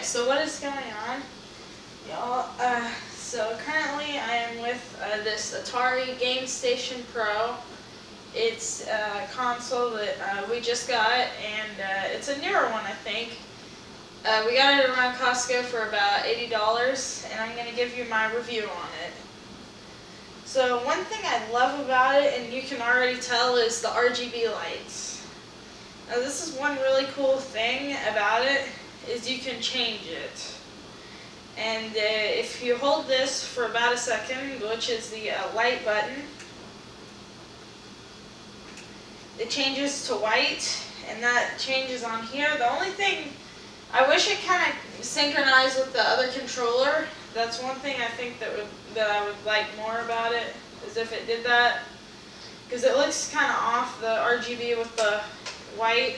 So what is going on, y'all? So currently I am with this Atari GameStation Pro. It's a console that we just got, and it's a newer one, I think. We got it around Costco for about $80, and I'm going to give you my review on it. So one thing I love about it, and you can already tell, is the RGB lights. Now this is one really cool thing about it, is you can change it. And if you hold this for about a second, which is the light button, it changes to white, and that changes on here. The only thing, I wish it kind of synchronized with the other controller. That's one thing I think that I would like more about it, is if it did that, because it looks kind of off, the RGB with the white.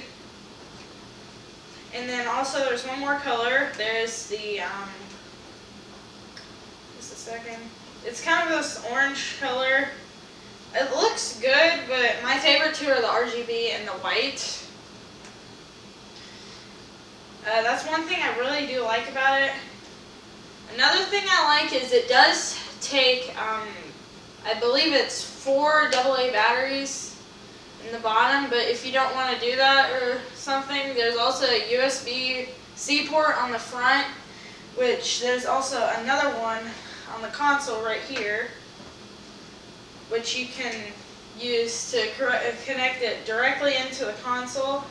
And then also there's one more color. There's the just a second. It's kind of this orange color. It looks good, but my favorite two are the RGB and the white. That's one thing I really do like about it. Another thing I like is it does take, I believe it's 4 AA batteries in the bottom, but if you don't want to do that or something, there's also a USB-C port on the front, which there's also another one on the console right here, which you can use to connect it directly into the console.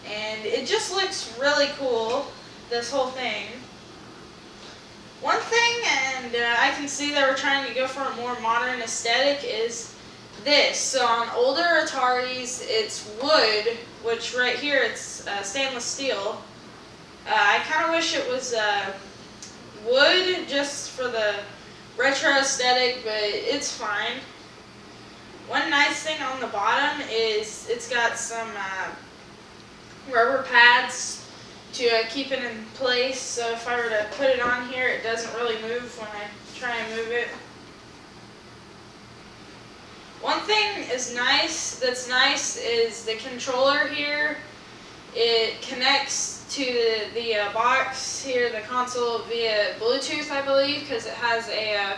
And it just looks really cool, this whole thing. One thing, and I can see they were trying to go for a more modern aesthetic, is this. So on older Ataris, it's wood, which right here it's stainless steel. I kind of wish it was wood just for the retro aesthetic, but it's fine. One nice thing on the bottom is it's got some rubber pads to keep it in place, so if I were to put it on here, it doesn't really move when I try and move it. One thing that's nice is the controller here. It connects to the box here, the console, via Bluetooth, I believe, because it has a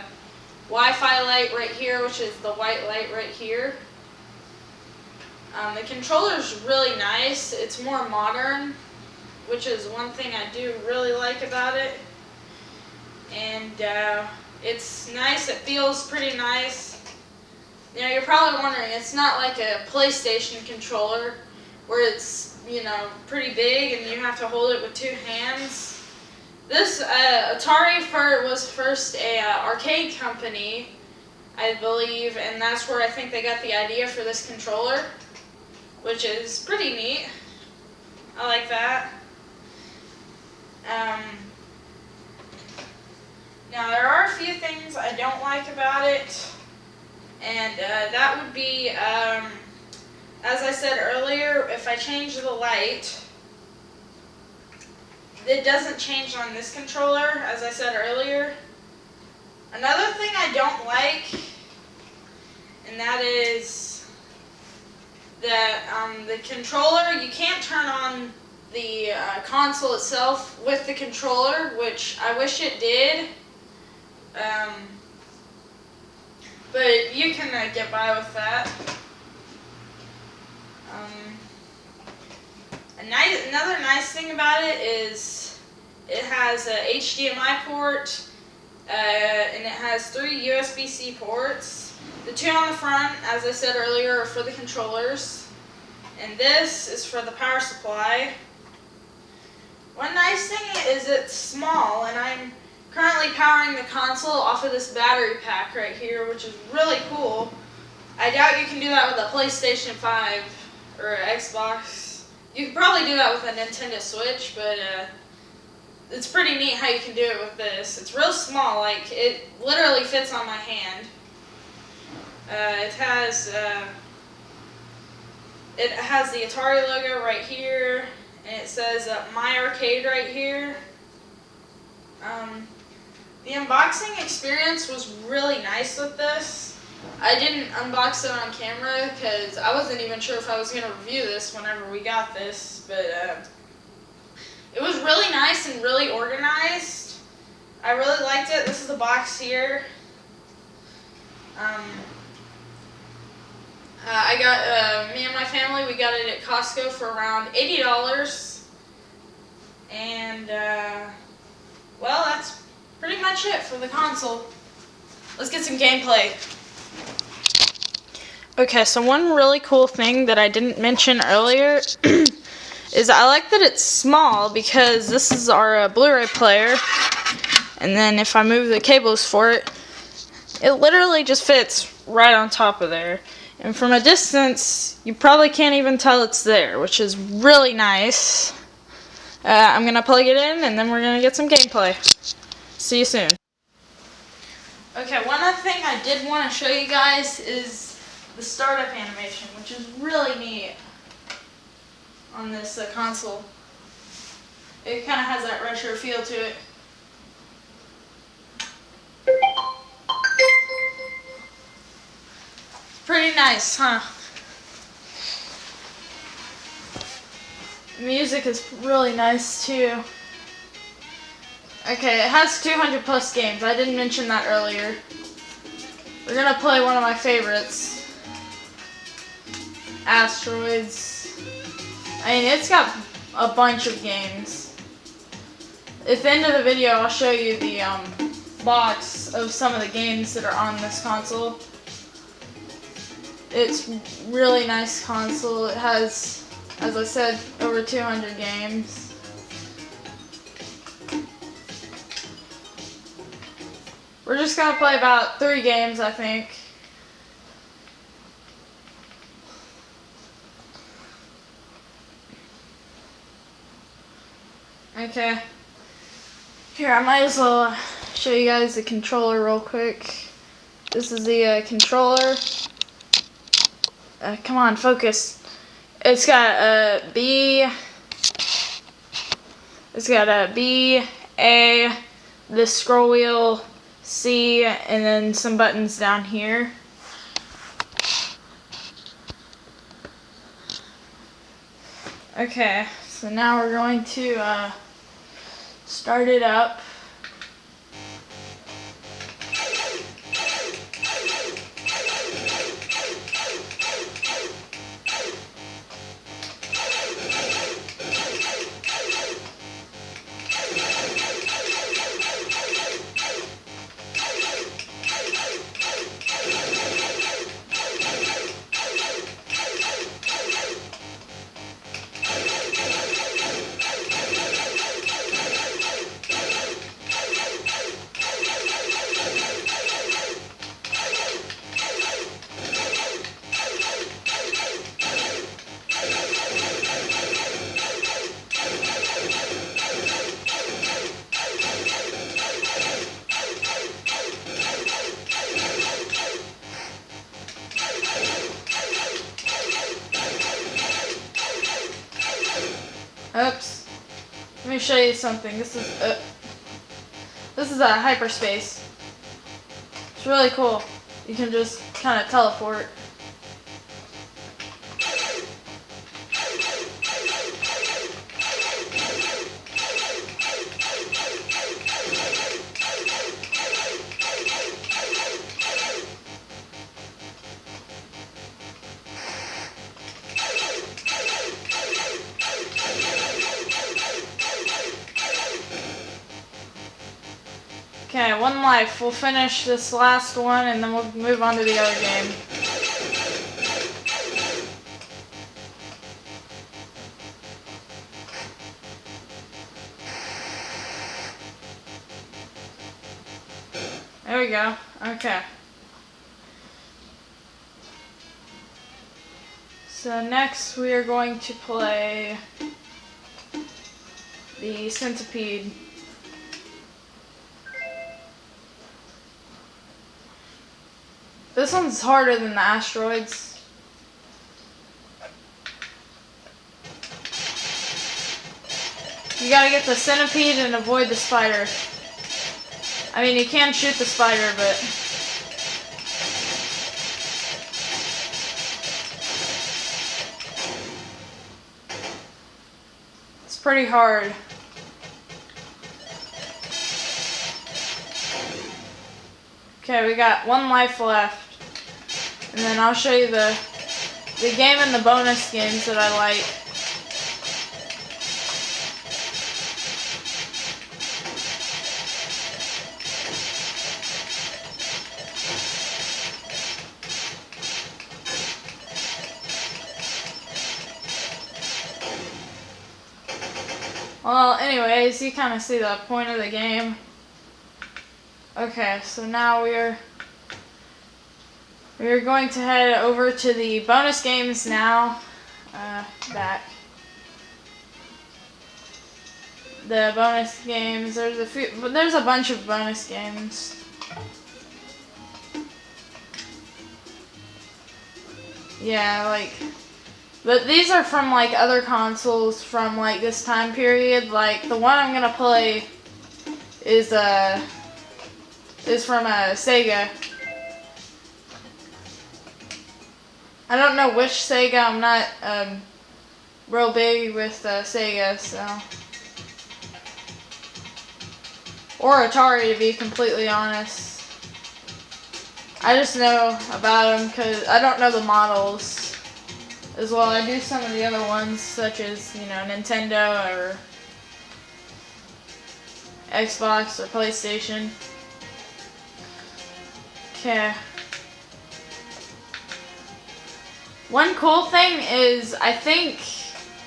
Wi-Fi light right here, which is the white light right here. The controller's really nice. It's more modern, which is one thing I do really like about it. And it's nice. It feels pretty nice. You know, you're probably wondering, it's not like a PlayStation controller where it's, you know, pretty big and you have to hold it with 2 hands. This Atari was first a arcade company, I believe, and that's where I think they got the idea for this controller, which is pretty neat. I like that. Now there are a few things I don't like about it, and that would be, as I said earlier, if I change the light, it doesn't change on this controller, as I said earlier. Another thing I don't like, and that is that the controller, you can't turn on the console itself with the controller, which I wish it did. But you can get by with that. Another nice thing about it is it has a HDMI port, and it has 3 USB-C ports. The 2 on the front, as I said earlier, are for the controllers, and this is for the power supply. One nice thing is it's small, and I'm currently powering the console off of this battery pack right here, which is really cool. I doubt you can do that with a PlayStation 5 or an Xbox. You could probably do that with a Nintendo Switch, but it's pretty neat how you can do it with this. It's real small, like it literally fits on my hand. It has the Atari logo right here, and it says My Arcade right here. The unboxing experience was really nice with this. I didn't unbox it on camera because I wasn't even sure if I was going to review this whenever we got this, but It was really nice and really organized. I really liked it. This is the box here. I got, me and my family, we got it at Costco for around $80. And, well, that's pretty much it for the console. Let's get some gameplay. Okay, so one really cool thing that I didn't mention earlier is I like that it's small because this is our Blu-ray player. And then if I move the cables for it, it literally just fits right on top of there. And from a distance, you probably can't even tell it's there, which is really nice. I'm going to plug it in, and then we're going to get some gameplay. See you soon. Okay, one other thing I did want to show you guys is the startup animation, which is really neat on this console. It kind of has that retro feel to it. Pretty nice, huh? The music is really nice too. Okay, it has 200 plus games. I didn't mention that earlier. We're gonna play one of my favorites, Asteroids. I mean, it's got a bunch of games. At the end of the video, I'll show you the box of some of the games that are on this console. It's really nice console. It has, as I said, over 200 games. We're just gonna play about 3 games, I think. Okay. Here, I might as well show you guys the controller real quick. This is the controller. Come on, focus. It's got a B. It's got a B, A, the scroll wheel, C, and then some buttons down here. Okay, so now we're going to start it up. Oops. Let me show you something. This is a hyperspace. It's really cool. You can just kind of teleport. Okay, one life. We'll finish this last one and then we'll move on to the other game. There we go. Okay. So next we are going to play the Centipede. This one's harder than the Asteroids. You gotta get the centipede and avoid the spider. I mean, you can shoot the spider, but... it's pretty hard. Okay, we got 1 life left. And then I'll show you the game and the bonus games that I like. Well, anyways, you kind of see the point of the game. Okay, so now we're going to head over to the bonus games now. Back. The bonus games. There's a bunch of bonus games. Yeah, like. But these are from like other consoles from like this time period. Like the one I'm gonna play is from Sega. I don't know which Sega. I'm not real big with Sega, so, or Atari to be completely honest. I just know about them because I don't know the models as well. I do some of the other ones, such as, you know, Nintendo or Xbox or PlayStation. Okay. One cool thing is I think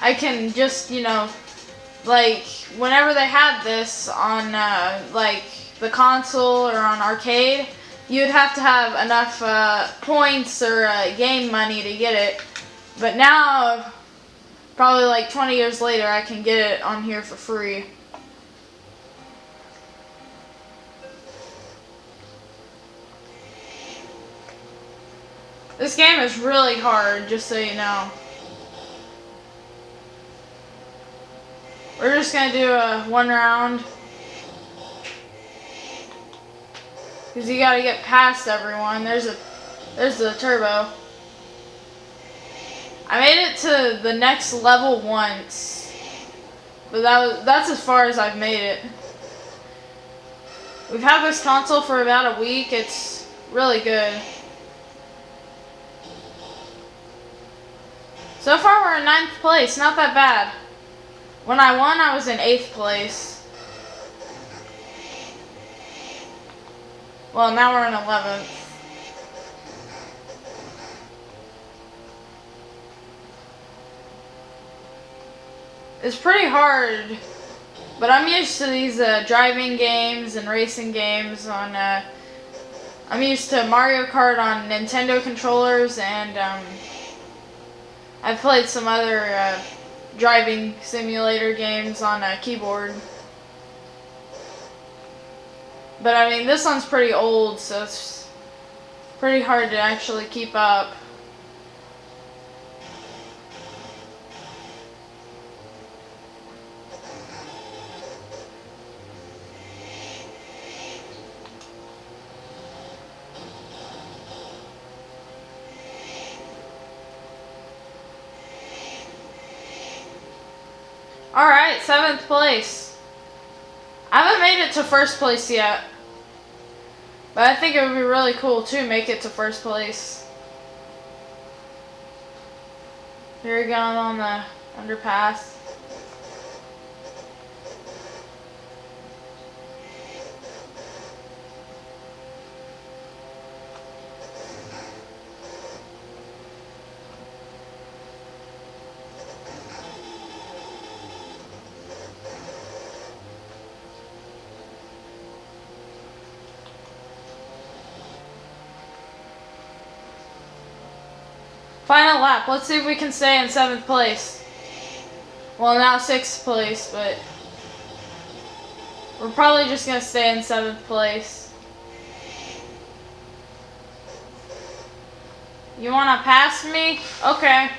I can just, you know, like whenever they had this on like the console or on arcade, you'd have to have enough points or game money to get it. But now, probably like 20 years later, I can get it on here for free. This game is really hard, just so you know. We're just gonna do a 1 round. Because you gotta get past everyone. There's the turbo. I made it to the next level once, but that's as far as I've made it. We've had this console for about a week. It's really good. So far we're in 9th place, not that bad. When I won, I was in 8th place. Well, now we're in 11th. It's pretty hard, but I'm used to these driving games and racing games on, I'm used to Mario Kart on Nintendo controllers, and I've played some other driving simulator games on a keyboard. But I mean, this one's pretty old, so it's pretty hard to actually keep up. Alright, 7th place. I haven't made it to 1st place yet. But I think it would be really cool to make it to 1st place. Here we go on the underpass. Final lap. Let's see if we can stay in 7th place. Well, now 6th place, but we're probably just going to stay in 7th place. You want to pass me? Okay.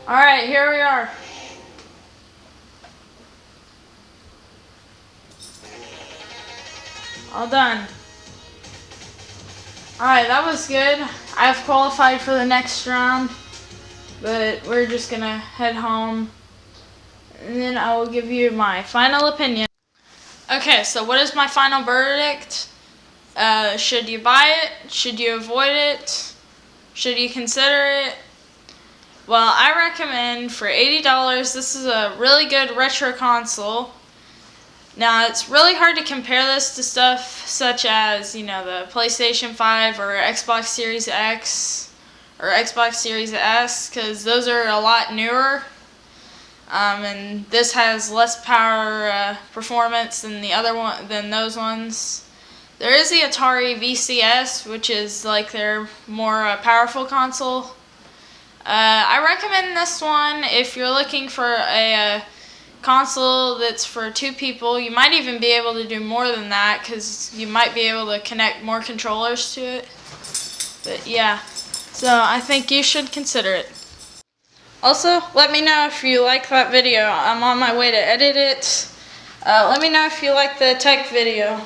Alright, here we are. All done. Alright, that was good. I've qualified for the next round, but we're just gonna head home, and then I will give you my final opinion. Okay, so what is my final verdict? Should you buy it? Should you avoid it? Should you consider it? Well, I recommend for $80, this is a really good retro console. Now, it's really hard to compare this to stuff such as, you know, the PlayStation 5 or Xbox Series X or Xbox Series S, because those are a lot newer. And this has less power performance than those ones. There is the Atari VCS, which is like their more powerful console. I recommend this one if you're looking for a console that's for 2 people. You might even be able to do more than that because you might be able to connect more controllers to it. But yeah, so I think you should consider it. Also, let me know if you like that video. I'm on my way to edit it. Let me know if you like the tech video.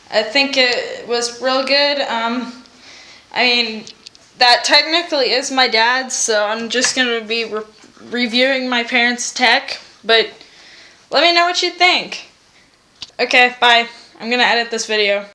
I think it was real good. I mean, that technically is my dad's, so I'm just going to be reviewing my parents' tech, but let me know what you think. Okay, bye. I'm going to edit this video.